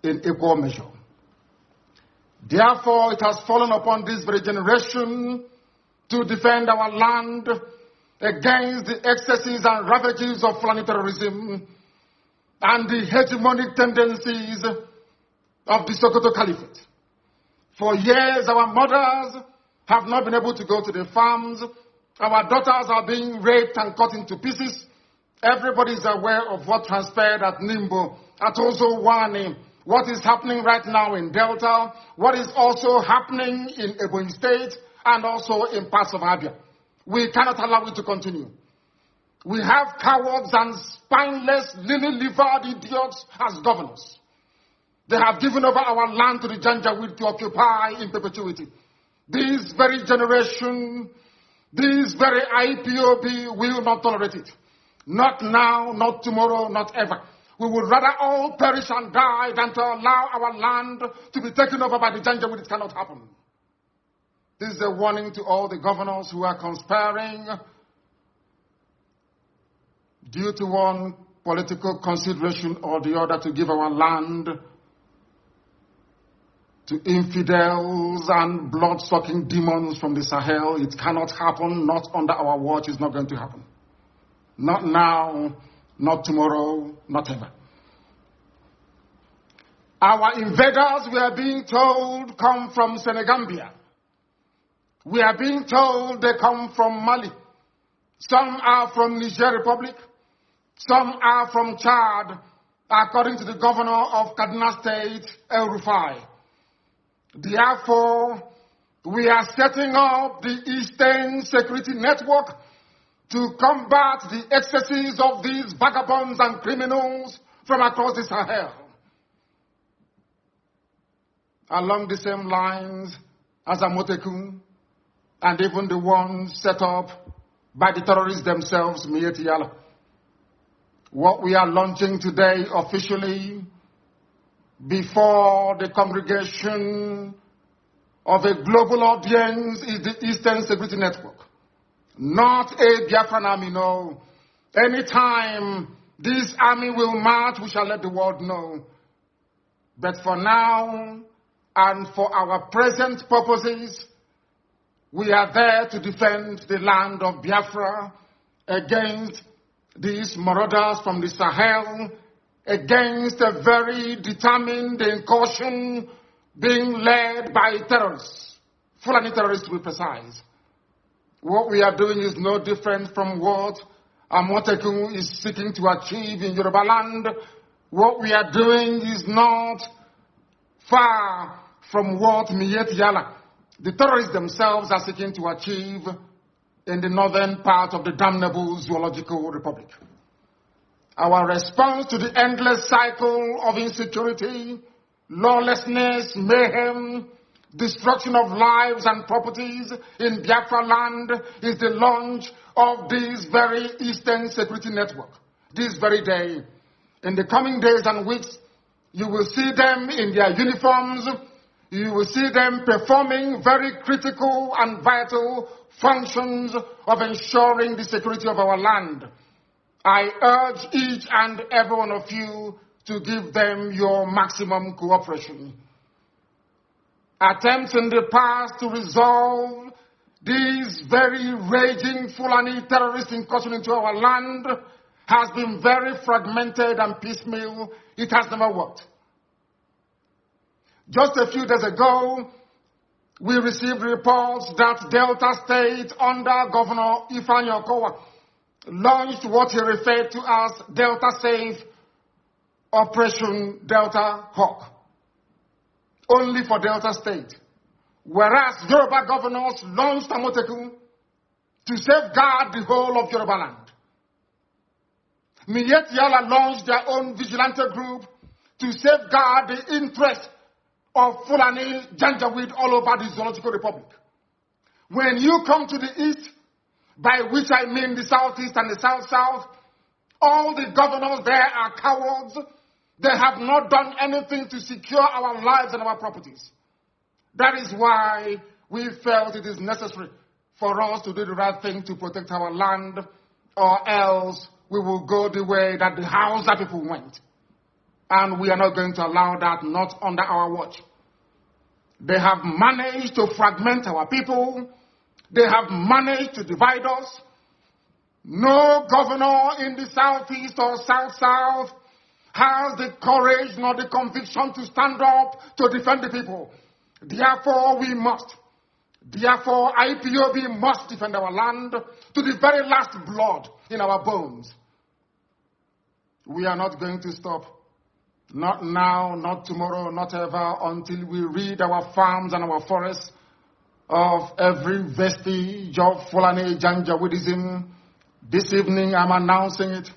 in equal measure. Therefore, it has fallen upon this very generation to defend our land against the excesses and ravages of Fulani terrorism and the hegemonic tendencies of the Sokoto Caliphate. For years, our mothers have not been able to go to the farms. Our daughters are being raped and cut into pieces. Everybody is aware of what transpired at Nimbo, at Ozo Wani, what is happening right now in Delta, what is also happening in Ebonyi State, and also in parts of Abia. We cannot allow it to continue. We have cowards and spineless, lily-livered idiots as governors. They have given over our land to the Janjaweed to occupy in perpetuity. This very generation, this very IPOB will not tolerate it. Not now, not tomorrow, not ever. We would rather all perish and die than to allow our land to be taken over by the Janjaweed. It cannot happen. This is a warning to all the governors who are conspiring due to one political consideration or the other to give our land to infidels and blood-sucking demons from the Sahel. It cannot happen, not under our watch. It's not going to happen. Not now, not tomorrow, not ever. Our invaders, we are being told, come from Senegambia. We are being told they come from Mali. Some are from Niger Republic. Some are from Chad, according to the governor of Kaduna State, El Rufai. Therefore, we are setting up the ESN security network to combat the excesses of these vagabonds and criminals from across the Sahel. Along the same lines as Amotekun, and even the ones set up by the terrorists themselves, Miyetti Allah. What we are launching today officially before the congregation of a global audience is the Eastern Security Network. Not a Biafran army, no. Anytime this army will march, we shall let the world know. But for now, and for our present purposes, we are there to defend the land of Biafra against these marauders from the Sahel, against a very determined incursion being led by terrorists, Fulani terrorists to be precise. What we are doing is no different from what Amotekun is seeking to achieve in Yoruba land. What we are doing is not far from what Miyetti Allah, the terrorists themselves, are seeking to achieve in the northern part of the damnable Zoological Republic. Our response to the endless cycle of insecurity, lawlessness, mayhem, destruction of lives and properties in Biafra land is the launch of this very Eastern Security Network. This very day, in the coming days and weeks, you will see them in their uniforms. You will see them performing very critical and vital functions of ensuring the security of our land. I urge each and every one of you to give them your maximum cooperation. Attempts in the past to resolve these very raging Fulani terrorist incursion into our land has been very fragmented and piecemeal. It has never worked. Just a few days ago, we received reports that Delta State, under Governor Ifeanyi Okowa, launched what he referred to as Delta Safe Operation Delta Hawk, only for Delta State. Whereas Yoruba governors launched Amotekun to safeguard the whole of Yoruba land. Miyetti Allah launched their own vigilante group to safeguard the interest of Fulani Janjaweed all over the Zoological Republic. When you come to the east, by which I mean the southeast and the south-south, all the governors there are cowards. They have not done anything to secure our lives and our properties. That is why we felt it is necessary for us to do the right thing to protect our land, or else we will go the way that the Hausa people went. And we are not going to allow that, not under our watch. They have managed to fragment our people. They have managed to divide us. No governor in the southeast or south-south has the courage nor the conviction to stand up to defend the people. Therefore, we must. Therefore, IPOB must defend our land to the very last blood in our bones. We are not going to stop. Not now, not tomorrow, not ever, until we rid our farms and our forests of every vestige of Fulani Janjaweedism. This evening, I'm announcing it,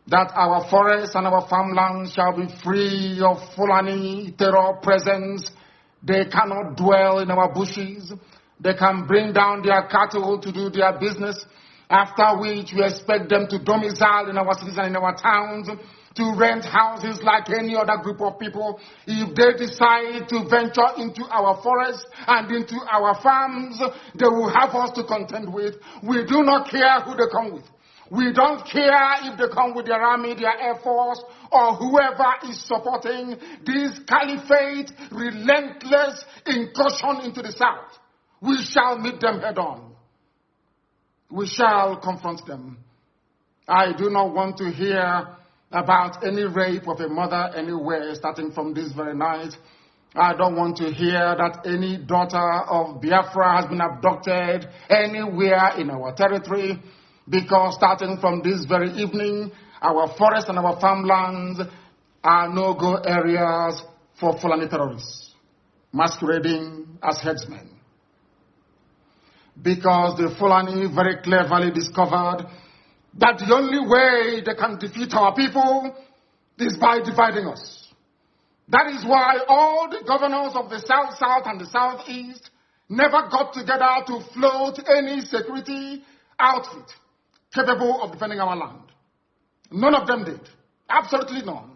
that our forests and our farmlands shall be free of Fulani terror presence. They cannot dwell in our bushes. They can bring down their cattle to do their business, after which we expect them to domicile in our cities and in our towns, to rent houses like any other group of people. If they decide to venture into our forests and into our farms, they will have us to contend with. We do not care who they come with. We don't care if they come with their army, their air force, or whoever is supporting this caliphate relentless incursion into the south. We shall meet them head on. We shall confront them. I do not want to hear about any rape of a mother anywhere starting from this very night. I don't want to hear that any daughter of Biafra has been abducted anywhere in our territory, because starting from this very evening, our forests and our farmlands are no-go areas for Fulani terrorists masquerading as headsmen. Because the Fulani very cleverly discovered that the only way they can defeat our people is by dividing us. That is why all the governors of the South-South and the Southeast never got together to float any security outfit capable of defending our land. None of them did. Absolutely none.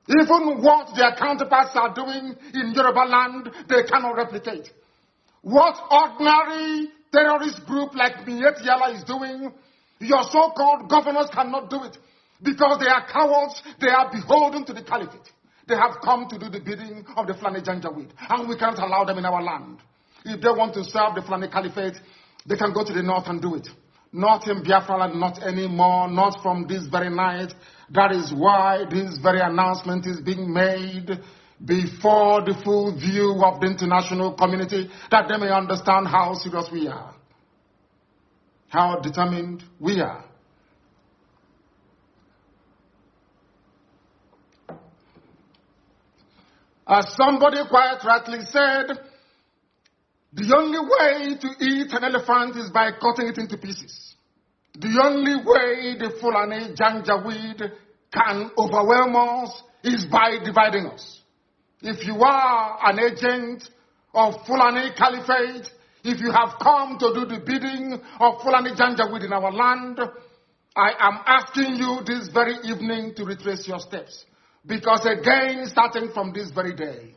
Even what their counterparts are doing in Yoruba land, they cannot replicate. What ordinary terrorist group like Miyetti Allah is doing, your so-called governors cannot do it, because they are cowards. They are beholden to the caliphate. They have come to do the bidding of the Fulani Janjaweed, and we cannot allow them in our land. If they want to serve the Fulani caliphate, they can go to the north and do it. Not in Biafra land, not anymore, not from this very night. That is why this very announcement is being made before the full view of the international community, that they may understand how serious we are, how determined we are. As somebody quite rightly said, the only way to eat an elephant is by cutting it into pieces. The only way the Fulani Janjaweed can overwhelm us is by dividing us. If you are an agent of Fulani Caliphate, if you have come to do the bidding of Fulani Janjaweed in our land, I am asking you this very evening to retrace your steps. Because again, starting from this very day,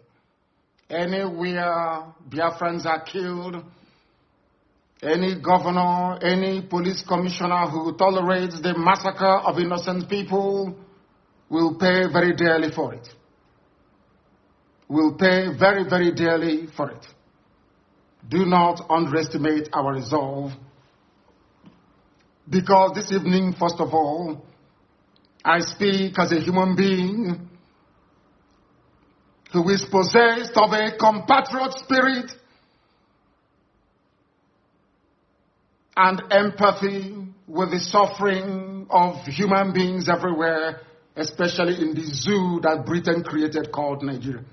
anywhere Biafrans are killed, any governor, any police commissioner who tolerates the massacre of innocent people will pay very dearly for it. Will pay very, very dearly for it. Do not underestimate our resolve. Because this evening, first of all, I speak as a human being who is possessed of a compatriot spirit and empathy with the suffering of human beings everywhere, especially in the zoo that Britain created called Nigeria.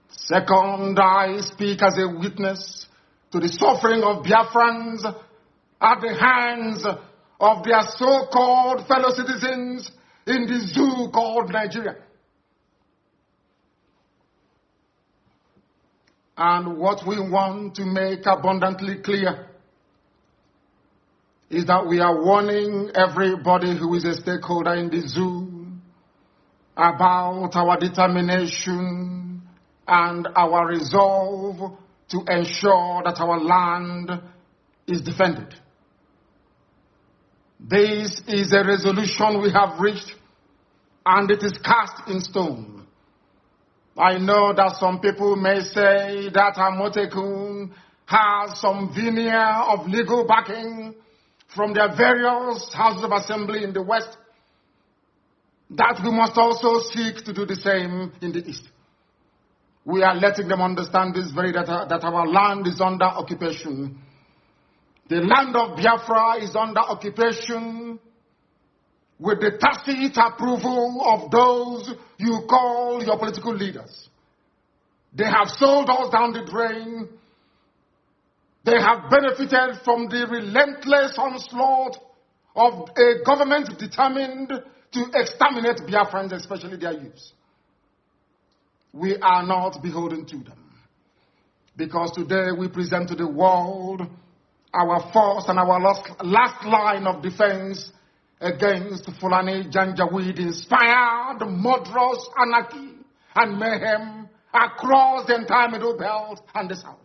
Second, I speak as a witness to the suffering of Biafrans at the hands of their so-called fellow citizens in the zoo called Nigeria. And what we want to make abundantly clear is that we are warning everybody who is a stakeholder in the zoo about our determination and our resolve to ensure that our land is defended. This is a resolution we have reached and it is cast in stone. I know that some people may say that Amotekun has some veneer of legal backing from their various houses of assembly in the West, that we must also seek to do the same in the East. We are letting them understand this very that our land is under occupation. The land of Biafra is under occupation with the tacit approval of those you call your political leaders. They have sold us down the drain. They have benefited from the relentless onslaught of a government determined to exterminate Biafrans, especially their youths. We are not beholden to them, because today we present to the world our first and our last line of defense against Fulani Janjaweed-inspired murderous anarchy and mayhem across the entire Middle Belt and the South.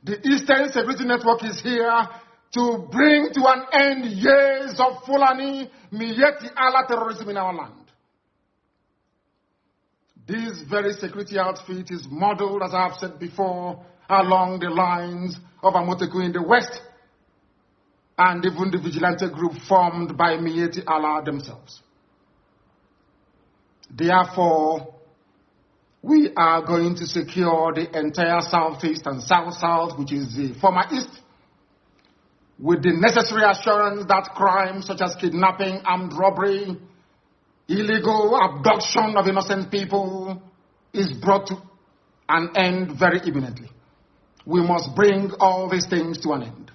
The Eastern Security Network is here to bring to an end years of Fulani Miyetti Allah terrorism in our land. This very security outfit is modeled, as I have said before, along the lines of Amotekun in the West, and even the vigilante group formed by Miyetti Allah themselves. Therefore, we are going to secure the entire Southeast and South-South, which is the former East, with the necessary assurance that crimes such as kidnapping, armed robbery, illegal abduction of innocent people is brought to an end very imminently. We must bring all these things to an end.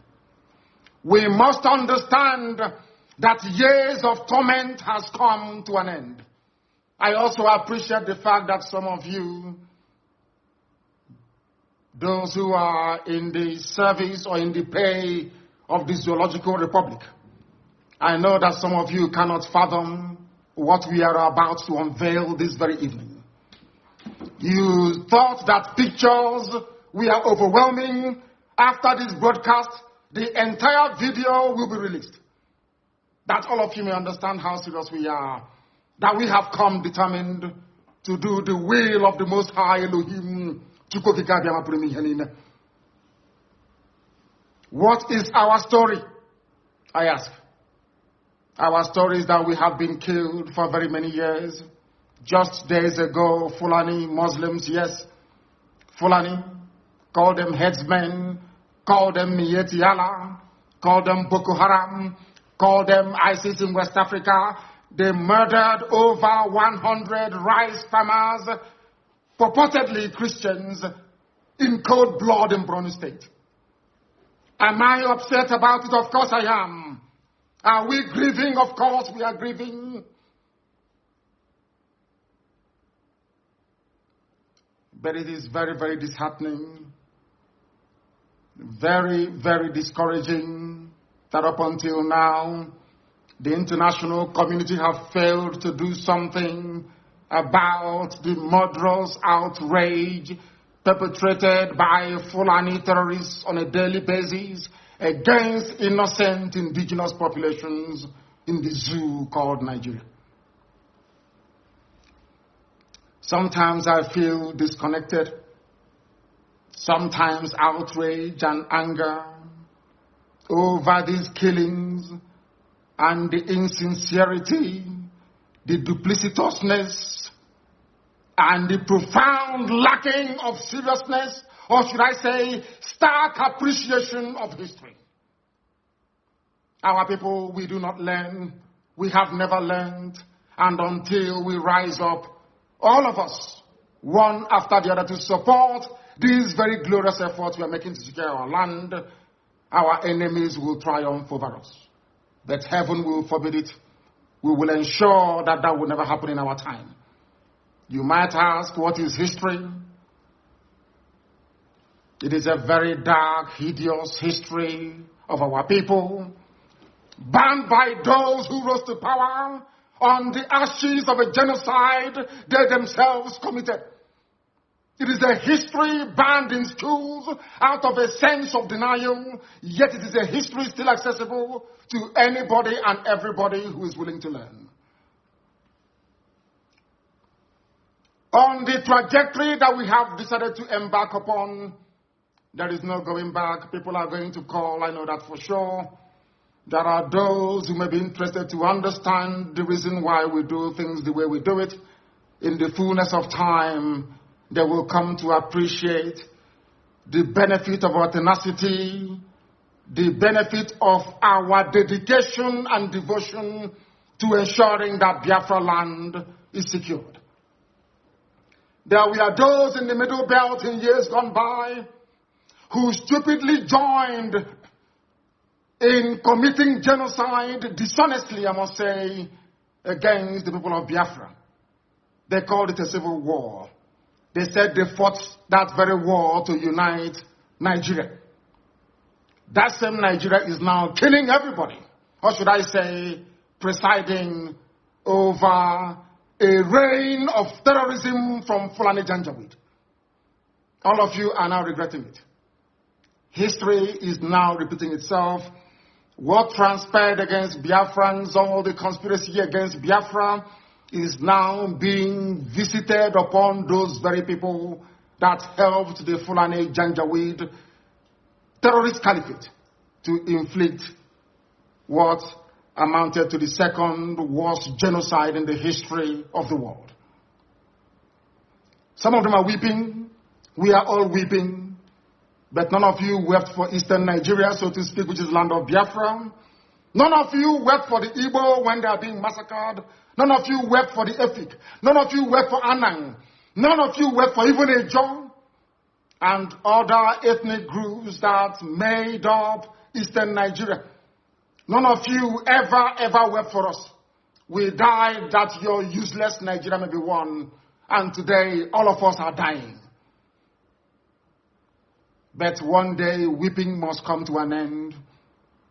We must understand that years of torment has come to an end. I also appreciate the fact that some of you, those who are in the service or in the pay of the Zoological Republic, I know that some of you cannot fathom what we are about to unveil this very evening. You thought that pictures were overwhelming. After this broadcast, the entire video will be released. That all of you may understand how serious we are, that we have come determined to do the will of the Most High Elohim. What is our story? I ask. Our story is that we have been killed for very many years. Just days ago, Fulani Muslims, yes, Fulani, call them headsmen, call them Miyetti Allah, call them Boko Haram, call them ISIS in West Africa. They murdered over 100 rice farmers, purportedly Christians, in cold blood in Borno State. Am I upset about it? Of course I am. Are we grieving? Of course we are grieving. But it is very, very disheartening, very, very discouraging that up until now, the international community have failed to do something about the murderous outrage perpetrated by Fulani terrorists on a daily basis against innocent indigenous populations in the zoo called Nigeria. Sometimes I feel disconnected, sometimes outrage and anger over these killings and the insincerity, the duplicitousness, and the profound lacking of seriousness, or should I say, stark appreciation of history. Our people, we do not learn, we have never learned, and until we rise up, all of us, one after the other, to support these very glorious efforts we are making to secure our land, our enemies will triumph over us. But heaven will forbid it. We will ensure that that will never happen in our time. You might ask, what is history? It is a very dark, hideous history of our people, banned by those who rose to power on the ashes of a genocide they themselves committed. It is a history banned in schools out of a sense of denial, yet it is a history still accessible to anybody and everybody who is willing to learn. On the trajectory that we have decided to embark upon, there is no going back. People are going to call, I know that for sure. There are those who may be interested to understand the reason why we do things the way we do it. In the fullness of time, they will come to appreciate the benefit of our tenacity, the benefit of our dedication and devotion to ensuring that Biafra land is secured. There were those in the Middle Belt in years gone by who stupidly joined in committing genocide, dishonestly, I must say, against the people of Biafra. They called it a civil war. They said they fought that very war to unite Nigeria. That same Nigeria is now killing everybody, or should I say, presiding over a reign of terrorism from Fulan Janjaweed. All of you are now regretting it. History is now repeating itself. What transpired against Biafrans, all the conspiracy against Biafra, is now being visited upon those very people that helped the Fulani Janjaweed terrorist caliphate to inflict what amounted to the second worst genocide in the history of the world. Some of them are weeping. We are all weeping. But none of you wept for Eastern Nigeria, so to speak, which is land of Biafra. None of you wept for the Igbo when they are being massacred. None of you wept for the Efik. None of you wept for Anang. None of you wept for even Ejo and other ethnic groups that made up Eastern Nigeria. None of you ever wept for us. We died that your useless Nigeria may be won. And today, all of us are dying. But one day, weeping must come to an end.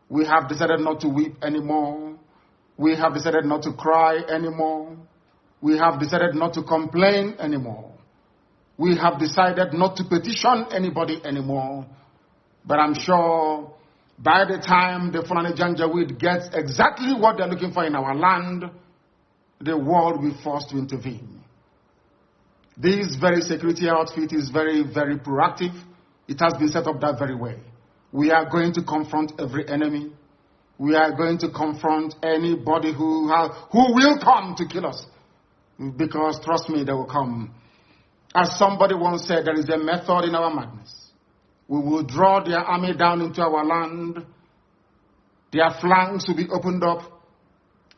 We have decided not to weep anymore. We have decided not to cry anymore. We have decided not to complain anymore. We have decided not to petition anybody anymore. But I'm sure by the time the Fulani Janjaweed gets exactly what they're looking for in our land, the world will be forced to intervene. This very security outfit is very, very proactive. It has been set up that very way. We are going to confront every enemy. We are going to confront anybody who will come to kill us. Because, trust me, they will come. As somebody once said, there is a method in our madness. We will draw their army down into our land. Their flanks will be opened up.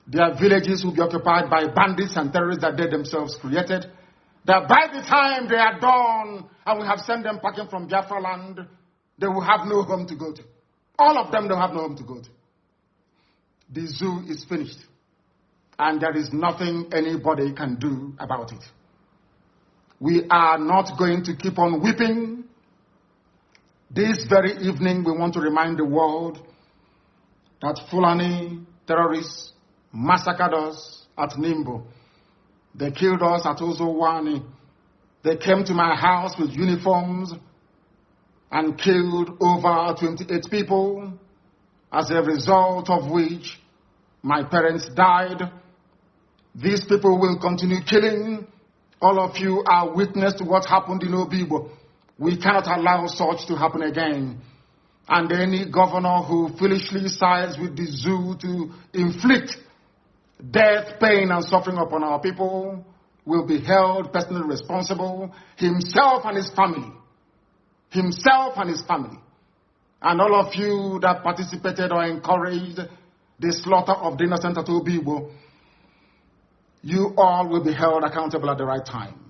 Their villages will be occupied by bandits and terrorists that they themselves created. That by the time they are done and we have sent them packing from Biafra land, they will have no home to go to. All of them don't have no home to go to. The zoo is finished. And there is nothing anybody can do about it. We are not going to keep on weeping. This very evening, we want to remind the world that Fulani terrorists massacred us at Nimbo. They killed us at Ozowani. They came to my house with uniforms and killed over 28 people, as a result of which my parents died. These people will continue killing. All of you are witness to what happened in Obibo. We cannot allow such to happen again. And any governor who foolishly sides with the zoo to inflict death, pain, and suffering upon our people will be held personally responsible, himself and his family. Himself and his family. And all of you that participated or encouraged the slaughter of the innocent at Obibo, you all will be held accountable at the right time.